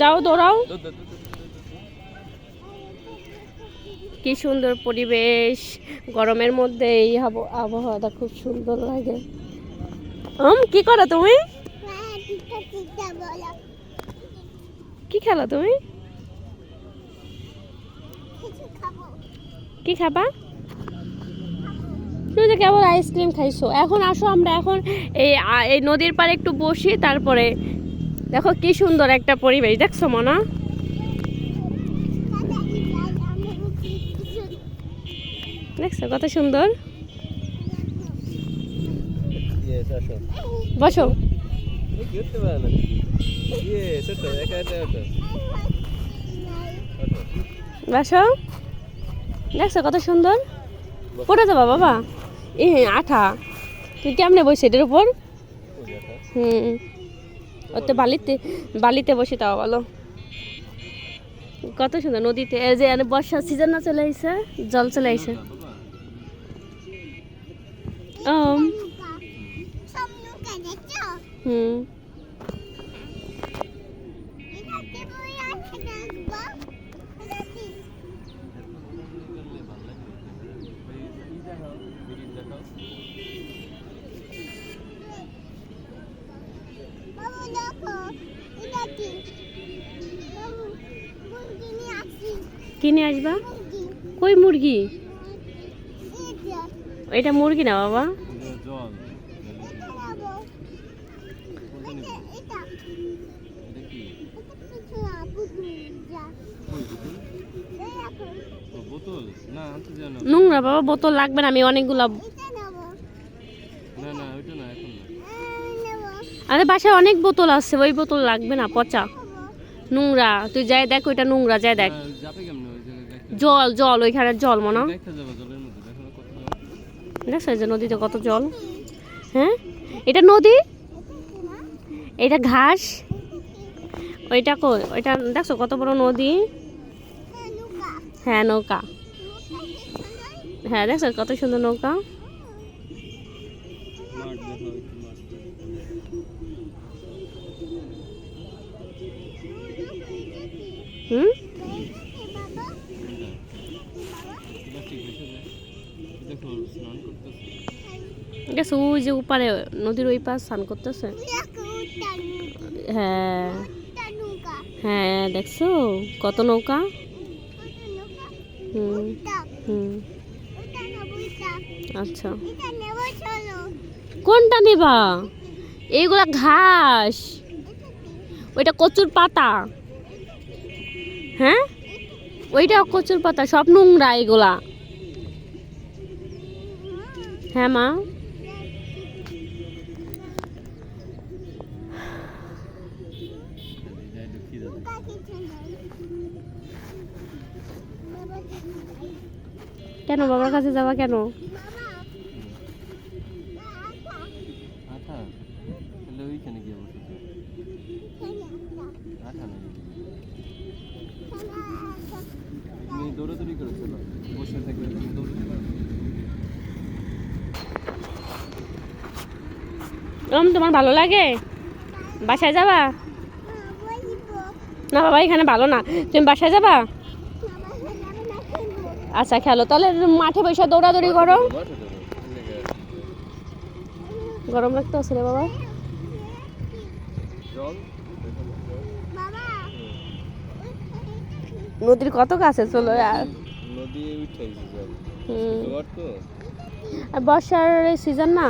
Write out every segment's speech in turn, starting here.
যাও দৌড়াও। কি সুন্দর পরিবেশ, গরমের মধ্যে এই আবহাওয়াটা খুব সুন্দর লাগে। কি করো তুমি? কি খেলো তুমি? কি খাবা? তুমি তো কেবল আইসক্রিম খাইছো। এখন আসো আমরা এখন এই নদীর পাড়ে একটু বসি, তারপরে দেখো কি সুন্দর একটা পরিবেশ, দেখছো মনা? দেখছো কত সুন্দর। বসো। বসো। দেখছো কত সুন্দর। পড়ে যাবা বাবা। আঠা। তুই কেমনে বসে এটার উপর? ওতে বালিতে বসে তাও বলো। কত সুন্দর নদীতে, এই যে বর্ষার সিজন না চলে আইছে, জল চলে আইছে। কিনে আসবা? কই মুরগি? এটা মুরগি না বাবা। নোংরা বাবা, বোতল লাগবে না, আমি অনেকগুলা। আরে বাসায় অনেক বোতল আছে, ওই বোতল লাগবে না, পচা নোংরা। তুই যাই দেখ, ওইটা নোংরা, যাই দেখ। জল জল ওইখানে জল মনে। দেখছো যে নদীতে কত জল। হ্যাঁ এটা নদী, এটা ঘাস, ওইটা কই? ওইটা দেখছো কত বড় নদী। হ্যাঁ নৌকা। হ্যাঁ দেখছো কত সুন্দর নৌকা। দেখছো ওই যে উপারে নদীর ওই পাশ স্নান করতেছে। হ্যাঁ হ্যাঁ দেখছো কত নৌকা। আচ্ছা কোনটা নেবা? এইগুলা ঘাস, ওইটা কচুর পাতা। হ্যাঁ ওইটা কচুর পাতা, সব নোংরা এগুলা। হ্যাঁ মা। কেন বাবার কাছে যাবা কেন? তোমার ভালো লাগে? বাসায় যাবা? না বাবা এখানে ভালো না, তুমি বাসায় যাবা? আচ্ছা খেলো তাহলে, মাঠে বসে দৌড়াদৌড়ি করো। গরম লাগতেছে রে বাবা। নদীর কত কাছে চলো আর। বর্ষার সিজন না।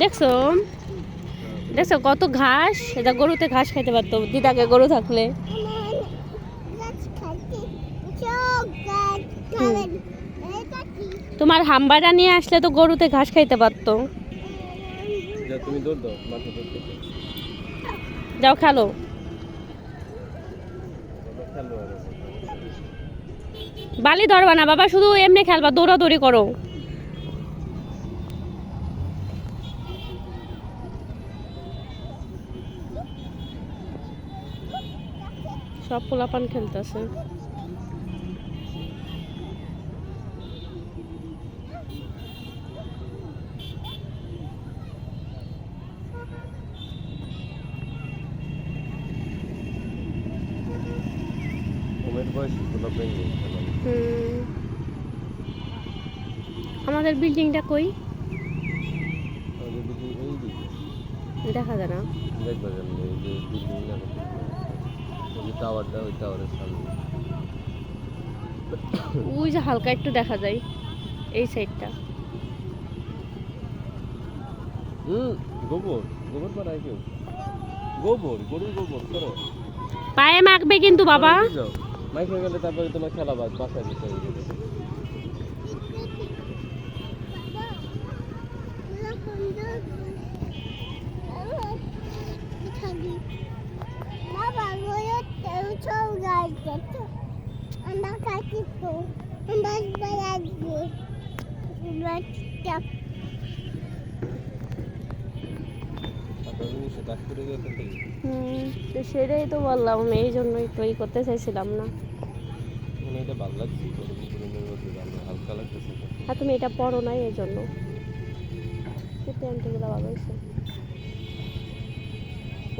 দেখছো দেখছো কত ঘাস। এটা গরুতে ঘাস খাইতে পারতো, দিদাকে গরু থাকলে। তোমার হাম্বাটা নিয়ে আসলে তো গরুতে ঘাস খাইতে পারতো। যাও খেলো। বালি ধরবা না বাবা, শুধু এমনি খেলবা, দৌড়াদৌড়ি করো। সব পোলাপান খেলতেছে। বয়সী গুলো ভেঙে ফেলে। আমাদের বিল্ডিংটা কই আমাদের বিল্ডিং এই দিকে দেখা যায় না। দেখবা কেন এই যে বিল্ডিং না ওই যে টাওয়ারটা ওই টাওয়ারের সামনে ওই যে হালকা একটু দেখা যায় এই সাইডটা। গোবর গোবর পাড়ায় কেউ গোবর গরুর গোবর করো পায়ে মাখবে কিন্তু বাবা। মাইক হয়ে গেলে তারপরে তোমার খেলা বাসায় দিতে হয়ে যাবে। তো সেটাই তো বললাম, এই জন্যই তো করতে চাইছিলাম না। এটা ভালো লাগছে হালকা লাগতেছে। আর তুমি এটা পড়ো নাই এই জন্য প্যান্টগুলো ভালো হয়েছে।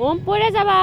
ওম পড়ে যাবা।